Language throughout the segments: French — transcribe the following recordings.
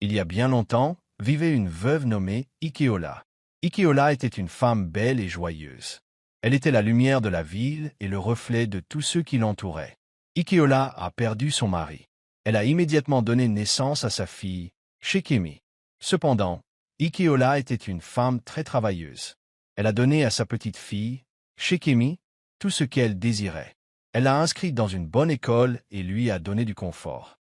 Il y a bien longtemps, vivait une veuve nommée Ikeola. Ikeola était une femme belle et joyeuse. Elle était la lumière de la ville et le reflet de tous ceux qui l'entouraient. Ikeola a perdu son mari. Elle a immédiatement donné naissance à sa fille, Shekemi. Cependant, Ikeola était une femme très travailleuse. Elle a donné à sa petite fille, Shekemi, tout ce qu'elle désirait. Elle l'a inscrite dans une bonne école et lui a donné du confort.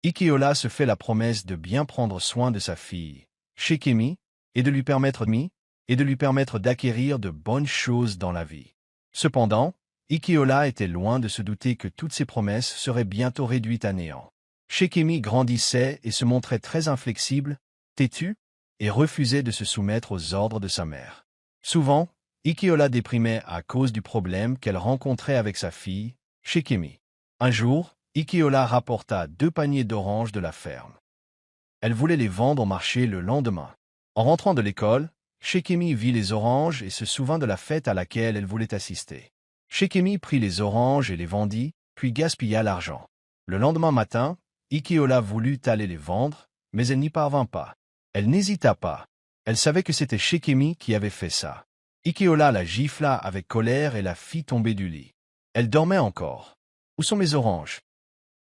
Ikeola se fait la promesse de bien prendre soin de sa fille, Shekemi, et de lui permettre d'acquérir de bonnes choses dans la vie. Cependant, Ikeola était loin de se douter que toutes ses promesses seraient bientôt réduites à néant. Shekemi grandissait et se montrait très inflexible, têtu, et refusait de se soumettre aux ordres de sa mère. Souvent, Ikeola déprimait à cause du problème qu'elle rencontrait avec sa fille, Shekemi. Un jour, Ikeola rapporta 2 paniers d'oranges de la ferme. Elle voulait les vendre au marché le lendemain. En rentrant de l'école, Shekemi vit les oranges et se souvint de la fête à laquelle elle voulait assister. Shekemi prit les oranges et les vendit, puis gaspilla l'argent. Le lendemain matin, Ikeola voulut aller les vendre, mais elle n'y parvint pas. Elle n'hésita pas. Elle savait que c'était Shekemi qui avait fait ça. Ikeola la gifla avec colère et la fit tomber du lit. Elle dormait encore. « Où sont mes oranges ?»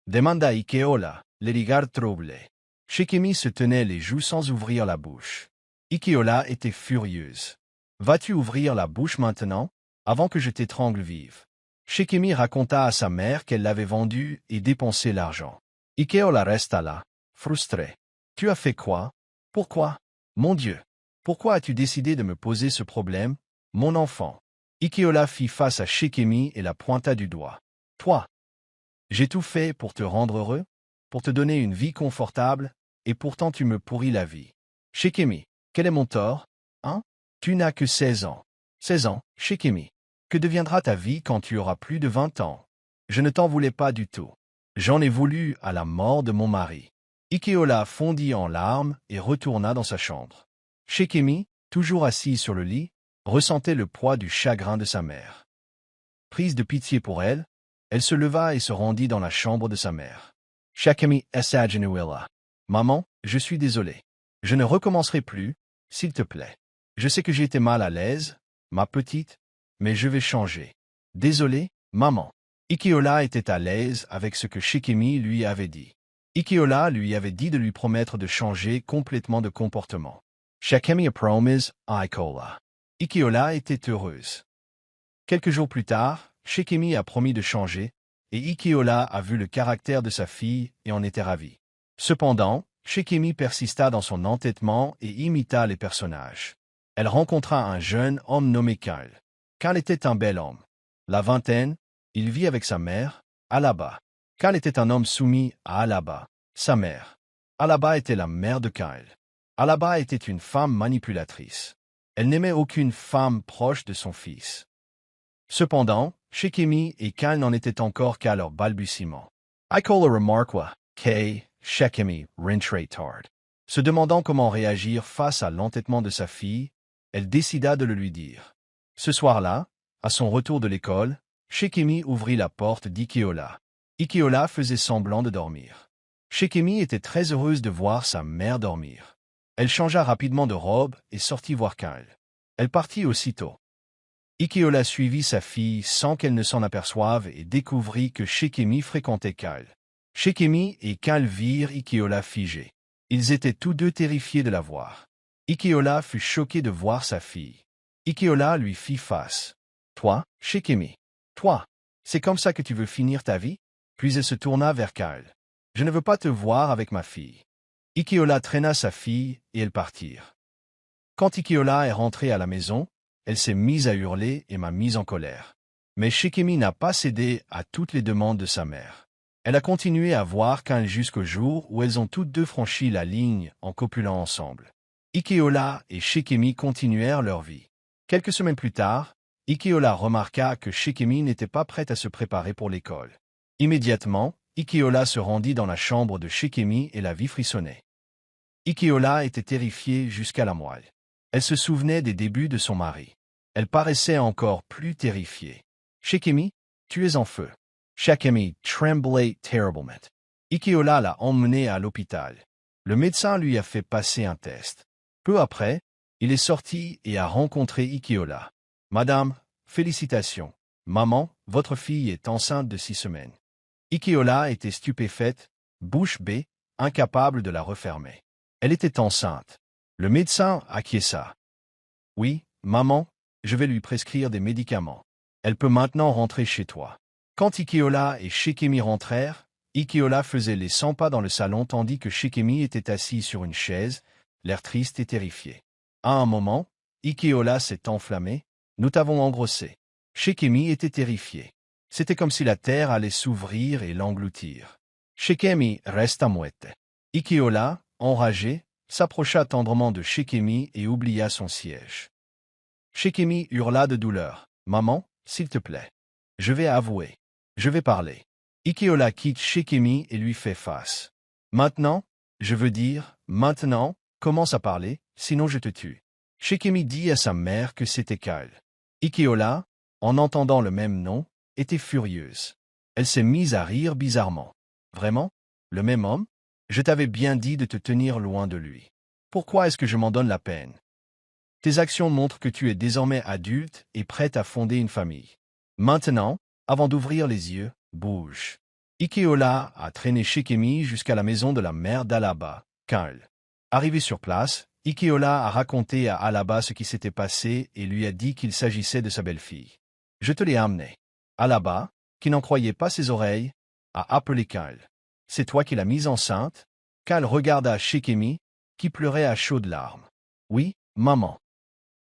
demanda Ikeola, les regards troublés. Shekemi se tenait les joues sans ouvrir la bouche. Ikeola était furieuse. « Vas-tu ouvrir la bouche maintenant, avant que je t'étrangle vive ?» Shekemi raconta à sa mère qu'elle l'avait vendu et dépensé l'argent. Ikeola resta là, frustrée. « Tu as fait quoi? Pourquoi? Mon Dieu! Pourquoi as-tu décidé de me poser ce problème, mon enfant ?» Ikeola fit face à Shekemi et la pointa du doigt. « Toi! J'ai tout fait pour te rendre heureux, pour te donner une vie confortable, et pourtant tu me pourris la vie. Shekemi, quel est mon tort, hein? Tu n'as que 16 ans. 16 ans, Shekemi. Que deviendra ta vie quand tu auras plus de 20 ans? Je ne t'en voulais pas du tout. J'en ai voulu à la mort de mon mari. » Ikeola fondit en larmes et retourna dans sa chambre. Shekemi, toujours assise sur le lit, ressentait le poids du chagrin de sa mère. Prise de pitié pour elle, elle se leva et se rendit dans la chambre de sa mère. Shekemi Esagenuela. Maman, je suis désolé. Je ne recommencerai plus, s'il te plaît. Je sais que j'ai été mal à l'aise, ma petite, mais je vais changer. Désolé, maman. Ikeola était à l'aise avec ce que Shekemi lui avait dit. Ikeola lui avait dit de lui promettre de changer complètement de comportement. Shekemi a promise Ikeola. Ikeola était heureuse. Quelques jours plus tard, Shekemi a promis de changer, et Ikeola a vu le caractère de sa fille et en était ravi. Cependant, Shekemi persista dans son entêtement et imita les personnages. Elle rencontra un jeune homme nommé Kyle. Kyle était un bel homme. La vingtaine, il vit avec sa mère, Alaba. Kyle était un homme soumis à Alaba, sa mère. Alaba était la mère de Kyle. Alaba était une femme manipulatrice. Elle n'aimait aucune femme proche de son fils. Cependant, Shekemi et Kyle n'en étaient encore qu'à leur balbutiement. Ikeola remarqua que Shekemi rentrait tard. Se demandant comment réagir face à l'entêtement de sa fille, elle décida de le lui dire. Ce soir-là, à son retour de l'école, Shekemi ouvrit la porte d'Ikeola. Ikeola faisait semblant de dormir. Shekemi était très heureuse de voir sa mère dormir. Elle changea rapidement de robe et sortit voir Kyle. Elle partit aussitôt. Ikeola suivit sa fille sans qu'elle ne s'en aperçoive et découvrit que Shekemi fréquentait Kyle. Shekemi et Kyle virent Ikeola figée. Ils étaient tous deux terrifiés de la voir. Ikeola fut choquée de voir sa fille. Ikeola lui fit face. « Toi, Shekemi, toi, c'est comme ça que tu veux finir ta vie ?» Puis elle se tourna vers Kyle. « Je ne veux pas te voir avec ma fille. » Ikeola traîna sa fille et elles partirent. Quand Ikeola est rentrée à la maison, elle s'est mise à hurler et m'a mise en colère. Mais Shekemi n'a pas cédé à toutes les demandes de sa mère. Elle a continué à voir Kyle jusqu'au jour où elles ont toutes deux franchi la ligne en copulant ensemble. Ikeola et Shekemi continuèrent leur vie. Quelques semaines plus tard, Ikeola remarqua que Shekemi n'était pas prête à se préparer pour l'école. Immédiatement, Ikeola se rendit dans la chambre de Shekemi et la vit frissonner. Ikeola était terrifiée jusqu'à la moelle. Elle se souvenait des débuts de son mari. Elle paraissait encore plus terrifiée. « Shekemi, tu es en feu. » Shekemi tremblait terriblement. Ikeola l'a emmenée à l'hôpital. Le médecin lui a fait passer un test. Peu après, il est sorti et a rencontré Ikiola. Madame, félicitations. Maman, votre fille est enceinte de 6 semaines. Ikiola était stupéfaite, bouche bée, incapable de la refermer. Elle était enceinte. Le médecin acquiesça. Oui, maman, je vais lui prescrire des médicaments. Elle peut maintenant rentrer chez toi. Quand Ikiola et Shikemi rentrèrent, Ikiola faisait les 100 pas dans le salon tandis que Shikemi était assis sur une chaise, l'air triste et terrifié. À un moment, Ikiola s'est enflammé. Nous t'avons engrossé. Shikemi était terrifié. C'était comme si la terre allait s'ouvrir et l'engloutir. Shikemi resta muette. Ikiola, enragé, s'approcha tendrement de Shikemi et oublia son siège. Shikemi hurla de douleur. « Maman, s'il te plaît. Je vais avouer. Je vais parler. » Ikiola quitte Shikemi et lui fait face. « Maintenant, je veux dire, maintenant, commence à parler, sinon je te tue. » Shikemi dit à sa mère que c'était Kyle. Ikiola, en entendant le même nom, était furieuse. Elle s'est mise à rire bizarrement. « Vraiment? Le même homme? Je t'avais bien dit de te tenir loin de lui. Pourquoi est-ce que je m'en donne la peine? Tes actions montrent que tu es désormais adulte et prête à fonder une famille. Maintenant, avant d'ouvrir les yeux, bouge. » Ikiola a traîné Shikemi jusqu'à la maison de la mère d'Alaba, Kyle. Arrivé sur place, Ikiola a raconté à Alaba ce qui s'était passé et lui a dit qu'il s'agissait de sa belle-fille. « Je te l'ai amenée. » Alaba, qui n'en croyait pas ses oreilles, a appelé Kyle. « C'est toi qui l'as mise enceinte ?» Kyle regarda Shikemi, qui pleurait à chaudes larmes. « Oui, maman. »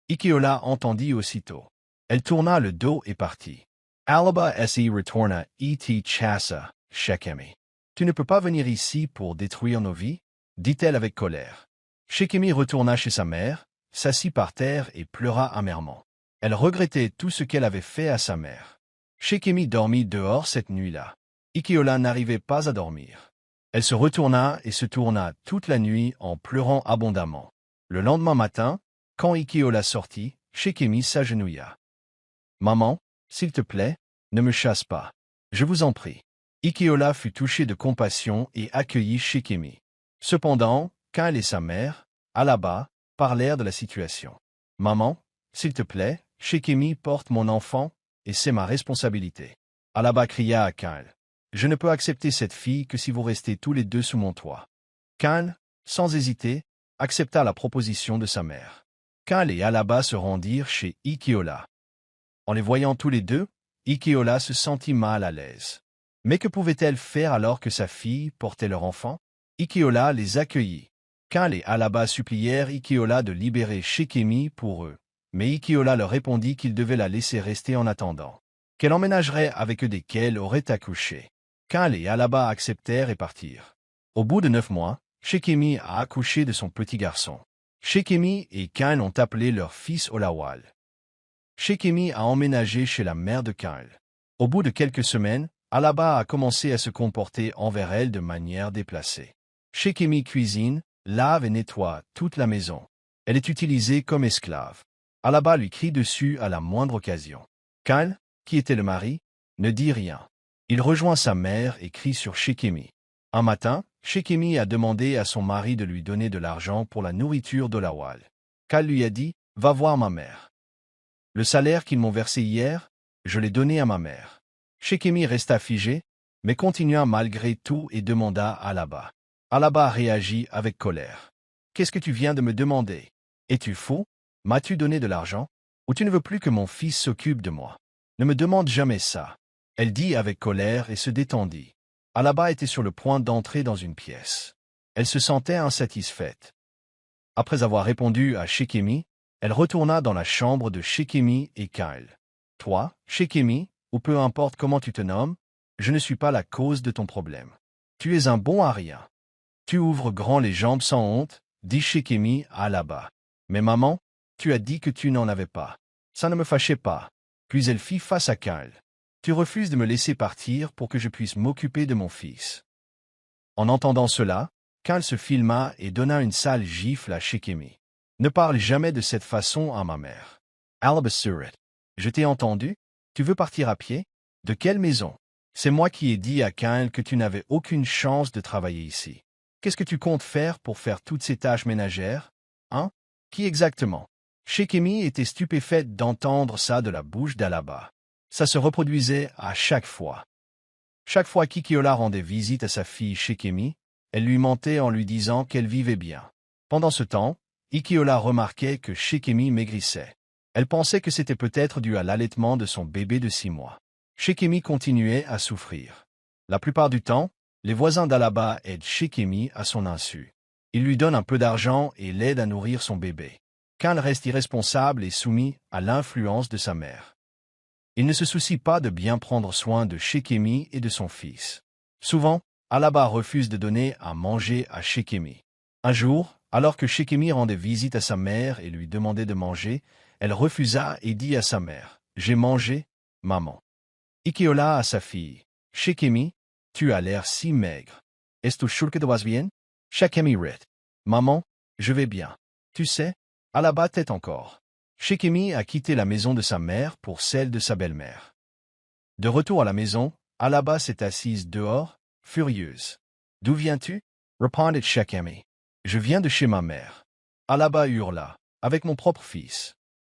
Ikiola entendit aussitôt. Elle tourna le dos et partit. Alaba se retourna et chassa Shikemi. « Tu ne peux pas venir ici pour détruire nos vies ?» dit-elle avec colère. Shikemi retourna chez sa mère, s'assit par terre et pleura amèrement. Elle regrettait tout ce qu'elle avait fait à sa mère. Shikemi dormit dehors cette nuit-là. Ikiola n'arrivait pas à dormir. Elle se retourna et se tourna toute la nuit en pleurant abondamment. Le lendemain matin, quand Ikiola sortit, Shikemi s'agenouilla. « Maman, s'il te plaît, ne me chasse pas. Je vous en prie. » Ikiola fut touchée de compassion et accueillit Shikemi. Cependant, Kyle et sa mère, Alaba, parlèrent de la situation. « Maman, s'il te plaît, Shikemi porte mon enfant, et c'est ma responsabilité. » Alaba cria à Kyle. « Je ne peux accepter cette fille que si vous restez tous les deux sous mon toit. » Kyle, sans hésiter, accepta la proposition de sa mère. Kyle et Alaba se rendirent chez Ikiola. En les voyant tous les deux, Ikiola se sentit mal à l'aise. Mais que pouvait-elle faire alors que sa fille portait leur enfant? Ikiola les accueillit. Kyle et Alaba supplièrent Ikiola de libérer Shikemi pour eux. Mais Ikiola leur répondit qu'il devait la laisser rester en attendant. Qu'elle emménagerait avec eux dès qu'elle aurait accouché. Kyle et Alaba acceptèrent et partirent. Au bout de 9 mois, Shikemi a accouché de son petit garçon. Shikemi et Kyle ont appelé leur fils Olawal. Shikemi a emménagé chez la mère de Kyle. Au bout de quelques semaines, Alaba a commencé à se comporter envers elle de manière déplacée. Shikemi cuisine, lave et nettoie toute la maison. Elle est utilisée comme esclave. Alaba lui crie dessus à la moindre occasion. Kyle, qui était le mari, ne dit rien. Il rejoint sa mère et crie sur Shikemi. Un matin, Shikemi a demandé à son mari de lui donner de l'argent pour la nourriture d'Olawal. Kyle lui a dit « Va voir ma mère. Le salaire qu'ils m'ont versé hier, je l'ai donné à ma mère. » Shikemi resta figé, mais continua malgré tout et demanda à Alaba. Alaba réagit avec colère. « Qu'est-ce que tu viens de me demander? Es-tu fou? M'as-tu donné de l'argent? Ou tu ne veux plus que mon fils s'occupe de moi? Ne me demande jamais ça. » Elle dit avec colère et se détendit. Alaba était sur le point d'entrer dans une pièce. Elle se sentait insatisfaite. Après avoir répondu à Shikemi, elle retourna dans la chambre de Shikemi et Kyle. « Toi, Shikemi, ou peu importe comment tu te nommes, je ne suis pas la cause de ton problème. Tu es un bon à rien. Tu ouvres grand les jambes sans honte, dit Shikemi à Alaba. Mais maman, tu as dit que tu n'en avais pas. Ça ne me fâchait pas. » Puis elle fit face à Kyle. « Tu refuses de me laisser partir pour que je puisse m'occuper de mon fils. » En entendant cela, Kyle se filma et donna une sale gifle à Shikemi. « Ne parle jamais de cette façon à ma mère. » Alaba sourit. « Je t'ai entendu? Tu veux partir à pied? De quelle maison? C'est moi qui ai dit à Kyle que tu n'avais aucune chance de travailler ici. Qu'est-ce que tu comptes faire pour faire toutes ces tâches ménagères? Hein? Qui exactement? Shekemi était stupéfaite d'entendre ça de la bouche d'Alaba. Ça se reproduisait à chaque fois. Chaque fois qu'Ikiola rendait visite à sa fille Shekemi, elle lui mentait en lui disant qu'elle vivait bien. Pendant ce temps, Ikiola remarquait que Shekemi maigrissait. Elle pensait que c'était peut-être dû à l'allaitement de son bébé de 6 mois. Shekemi continuait à souffrir. La plupart du temps, les voisins d'Alaba aident Shekemi à son insu. Ils lui donnent un peu d'argent et l'aident à nourrir son bébé. Kyle reste irresponsable et soumis à l'influence de sa mère. Il ne se soucie pas de bien prendre soin de Shekemi et de son fils. Souvent, Alaba refuse de donner à manger à Shekemi. Un jour, alors que Shekemi rendait visite à sa mère et lui demandait de manger, elle refusa et dit à sa mère, « J'ai mangé, maman. » Ikiola à sa fille, « Shekemi, tu as l'air si maigre. Est-ce que tu vas bien? » Shekemi rit, « Maman, je vais bien. Tu sais, Alaba t'aide encore. » Shekemi a quitté la maison de sa mère pour celle de sa belle-mère. De retour à la maison, Alaba s'est assise dehors, furieuse. « D'où viens-tu? » répondit Shekemi. « Je viens de chez ma mère. » Alaba hurla, « Avec mon propre fils.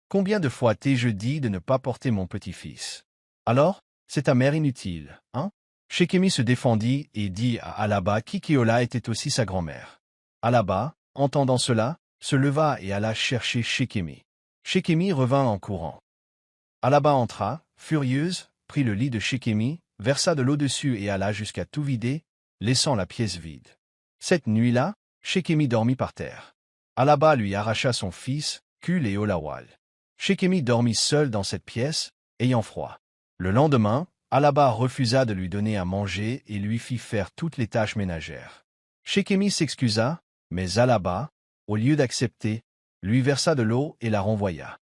Combien de fois t'ai-je dit de ne pas porter mon petit-fils? Alors, c'est ta mère inutile, hein? » Shekemi se défendit et dit à Alaba qu'Ikiola était aussi sa grand-mère. Alaba, entendant cela, se leva et alla chercher Shekemi. Shekemi revint en courant. Alaba entra, furieuse, prit le lit de Shekemi, versa de l'eau dessus et alla jusqu'à tout vider, laissant la pièce vide. Cette nuit-là, Shekemi dormit par terre. Alaba lui arracha son fils, Kul et Olawal. Shekemi dormit seul dans cette pièce, ayant froid. Le lendemain, Alaba refusa de lui donner à manger et lui fit faire toutes les tâches ménagères. Shekemi s'excusa, mais Alaba, au lieu d'accepter, lui versa de l'eau et la renvoya.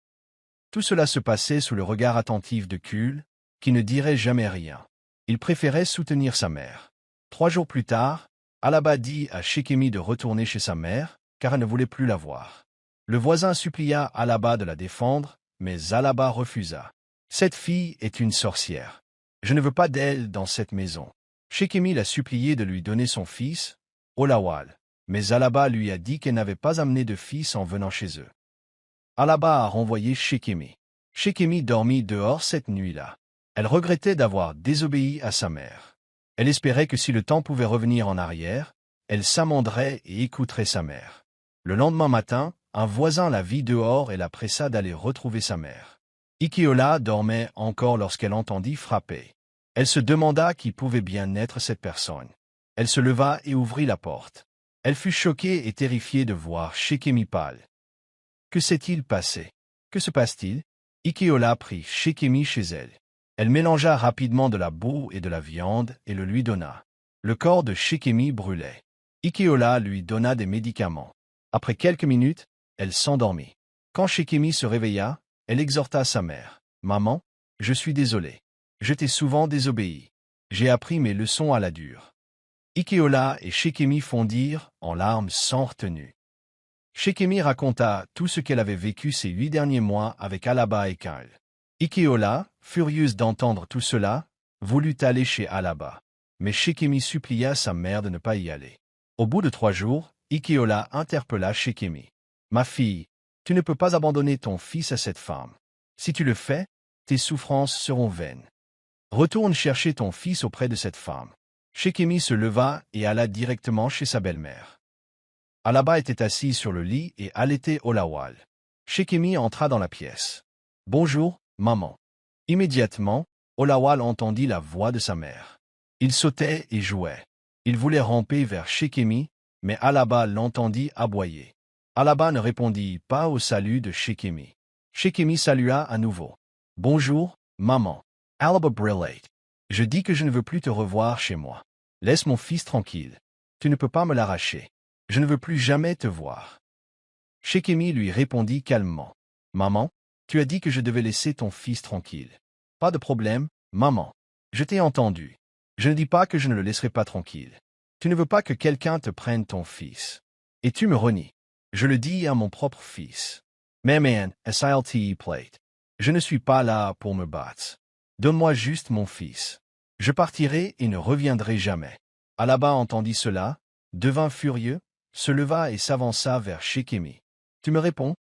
Tout cela se passait sous le regard attentif de Kul, qui ne dirait jamais rien. Il préférait soutenir sa mère. 3 jours plus tard, Alaba dit à Shekemi de retourner chez sa mère, car elle ne voulait plus la voir. Le voisin supplia Alaba de la défendre, mais Alaba refusa. « Cette fille est une sorcière. Je ne veux pas d'elle dans cette maison. » Shekemi l'a supplié de lui donner son fils, Olawal, mais Alaba lui a dit qu'elle n'avait pas amené de fils en venant chez eux. Alaba a renvoyé Shekemi. Shekemi dormit dehors cette nuit-là. Elle regrettait d'avoir désobéi à sa mère. Elle espérait que si le temps pouvait revenir en arrière, elle s'amenderait et écouterait sa mère. Le lendemain matin, un voisin la vit dehors et la pressa d'aller retrouver sa mère. Ikiola dormait encore lorsqu'elle entendit frapper. Elle se demanda qui pouvait bien être cette personne. Elle se leva et ouvrit la porte. Elle fut choquée et terrifiée de voir Shekemi pâle. Que s'est-il passé? Que se passe-t-il? Ikiola prit Shekemi chez elle. Elle mélangea rapidement de la boue et de la viande et le lui donna. Le corps de Shekemi brûlait. Ikiola lui donna des médicaments. Après quelques minutes, elle s'endormit. Quand Shekemi se réveilla, elle exhorta sa mère. « Maman, je suis désolée. Je t'ai souvent désobéi. J'ai appris mes leçons à la dure. » Ikiola et Shekemi fondirent en larmes sans retenue. Shekemi raconta tout ce qu'elle avait vécu ces 8 derniers mois avec Alaba et Kyle. Ikiola, furieuse d'entendre tout cela, voulut aller chez Alaba. Mais Shekemi supplia sa mère de ne pas y aller. Au bout de 3 jours, Ikiola interpella Shekemi. « Ma fille, tu ne peux pas abandonner ton fils à cette femme. Si tu le fais, tes souffrances seront vaines. Retourne chercher ton fils auprès de cette femme. » Shekemi se leva et alla directement chez sa belle-mère. Alaba était assise sur le lit et allaitait Olawal. Shekemi entra dans la pièce. « Bonjour, maman. » Immédiatement, Olawal entendit la voix de sa mère. Il sautait et jouait. Il voulait ramper vers Shekemi, mais Alaba l'entendit aboyer. Alaba ne répondit pas au salut de Shekemi. Shekemi salua à nouveau. « Bonjour, maman. » Alaba brillait. « Je dis que je ne veux plus te revoir chez moi. Laisse mon fils tranquille. Tu ne peux pas me l'arracher. Je ne veux plus jamais te voir. » Shekemi lui répondit calmement. « Maman, tu as dit que je devais laisser ton fils tranquille. Pas de problème, maman. Je t'ai entendu. Je ne dis pas que je ne le laisserai pas tranquille. Tu ne veux pas que quelqu'un te prenne ton fils. Et tu me renies. Je le dis à mon propre fils. Mais man, SILTE plate. Je ne suis pas là pour me battre. Donne-moi juste mon fils. Je partirai et ne reviendrai jamais. » Alaba entendit cela, devint furieux, se leva et s'avança vers Shekemi. « Tu me réponds?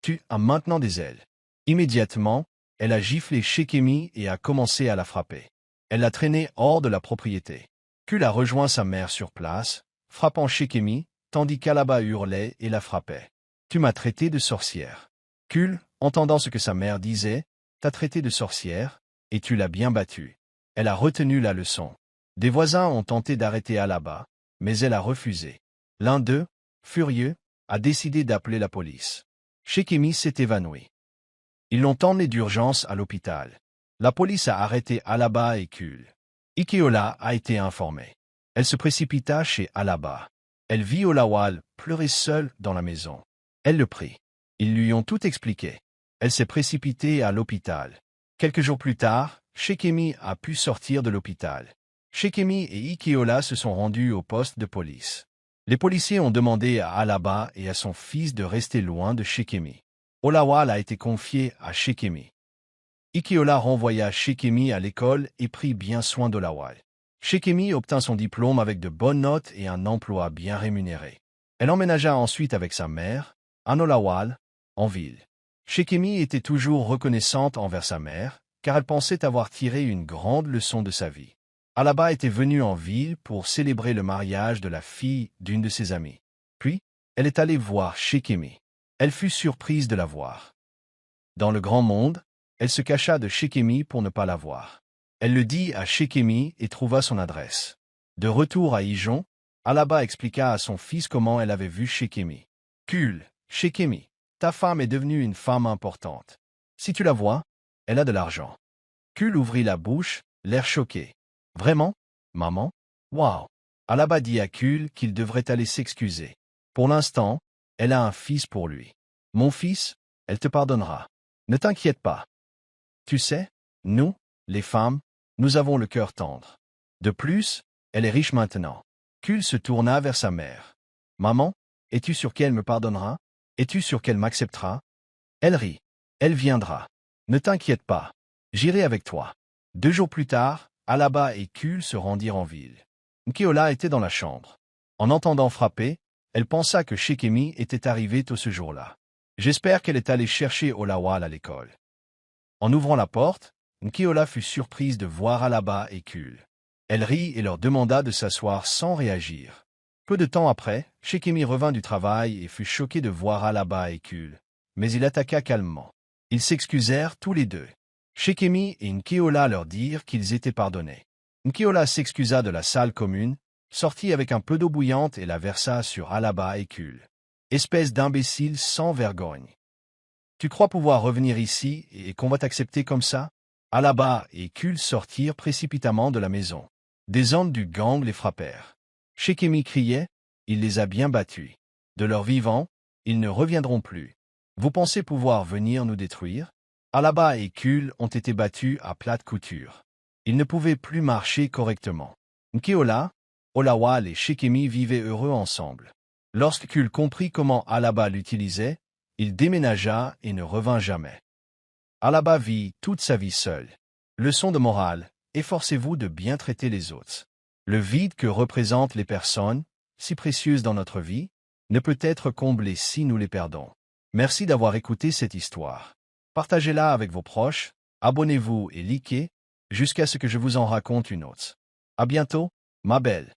Tu as maintenant des ailes. » Immédiatement, elle a giflé Shekemi et a commencé à la frapper. Elle l'a traîné hors de la propriété. Kul a rejoint sa mère sur place, frappant Shekemi, tandis qu'Alaba hurlait et la frappait. « Tu m'as traité de sorcière. » Kul, entendant ce que sa mère disait, t'a traité de sorcière, et tu l'as bien battue. Elle a retenu la leçon. Des voisins ont tenté d'arrêter Alaba, mais elle a refusé. L'un d'eux, furieux, a décidé d'appeler la police. Shekemi s'est évanoui. Ils l'ont emmené d'urgence à l'hôpital. La police a arrêté Alaba et Kul. Ikeola a été informée. Elle se précipita chez Alaba. Elle vit Olawal pleurer seule dans la maison. Elle le prie. Ils lui ont tout expliqué. Elle s'est précipitée à l'hôpital. Quelques jours plus tard, Shekemi a pu sortir de l'hôpital. Shekemi et Ikeola se sont rendus au poste de police. Les policiers ont demandé à Alaba et à son fils de rester loin de Shekemi. Olawal a été confié à Shekemi. Ikeola renvoya Shekemi à l'école et prit bien soin d'Olawal. Shekemi obtint son diplôme avec de bonnes notes et un emploi bien rémunéré. Elle emménagea ensuite avec sa mère, à Olawal, en ville. Shekemi était toujours reconnaissante envers sa mère, car elle pensait avoir tiré une grande leçon de sa vie. Alaba était venue en ville pour célébrer le mariage de la fille d'une de ses amies. Puis, elle est allée voir Shekemi. Elle fut surprise de la voir. Dans le grand monde, elle se cacha de Shekemi pour ne pas la voir. Elle le dit à Shekemi et trouva son adresse. De retour à Ijon, Alaba expliqua à son fils comment elle avait vu Shekemi. « Kul, Shekemi, ta femme est devenue une femme importante. Si tu la vois, elle a de l'argent. » Kul ouvrit la bouche, l'air choqué. « Vraiment, maman? Waouh !» Alaba dit à Kul qu'il devrait aller s'excuser. Pour l'instant, elle a un fils pour lui. « Mon fils, elle te pardonnera. Ne t'inquiète pas. Tu sais, nous, les femmes, nous avons le cœur tendre. De plus, elle est riche maintenant. » Kul se tourna vers sa mère. « Maman, es-tu sûre qu'elle me pardonnera? Es-tu sûre qu'elle m'acceptera? » Elle rit. « Elle viendra. Ne t'inquiète pas. J'irai avec toi. » 2 jours plus tard, Alaba et Kul se rendirent en ville. Ikeola était dans la chambre. En entendant frapper, elle pensa que Shekemi était arrivé tôt ce jour-là. J'espère qu'elle est allée chercher Olawal à l'école. En ouvrant la porte, Ikeola fut surprise de voir Alaba et Kul. Elle rit et leur demanda de s'asseoir sans réagir. Peu de temps après, Shekemi revint du travail et fut choqué de voir Alaba et Kul. Mais il attaqua calmement. Ils s'excusèrent tous les deux. Shekemi et Ikeola leur dirent qu'ils étaient pardonnés. Ikeola s'excusa de la salle commune, sortit avec un peu d'eau bouillante et la versa sur Alaba et Kul. Espèce d'imbécile sans vergogne. Tu crois pouvoir revenir ici et qu'on va t'accepter comme ça? Alaba et Kul sortirent précipitamment de la maison. Des hommes du gang les frappèrent. Shekemi criait, il les a bien battus. De leur vivant, ils ne reviendront plus. Vous pensez pouvoir venir nous détruire? Alaba et Kul ont été battus à plate couture. Ils ne pouvaient plus marcher correctement. Ikeola, Olawal et Shekemi vivaient heureux ensemble. Lorsque Kul comprit comment Alaba l'utilisait, il déménagea et ne revint jamais. Alaba vit toute sa vie seule. Leçon de morale, efforcez-vous de bien traiter les autres. Le vide que représentent les personnes, si précieuses dans notre vie, ne peut être comblé si nous les perdons. Merci d'avoir écouté cette histoire. Partagez-la avec vos proches, abonnez-vous et likez, jusqu'à ce que je vous en raconte une autre. À bientôt, ma belle.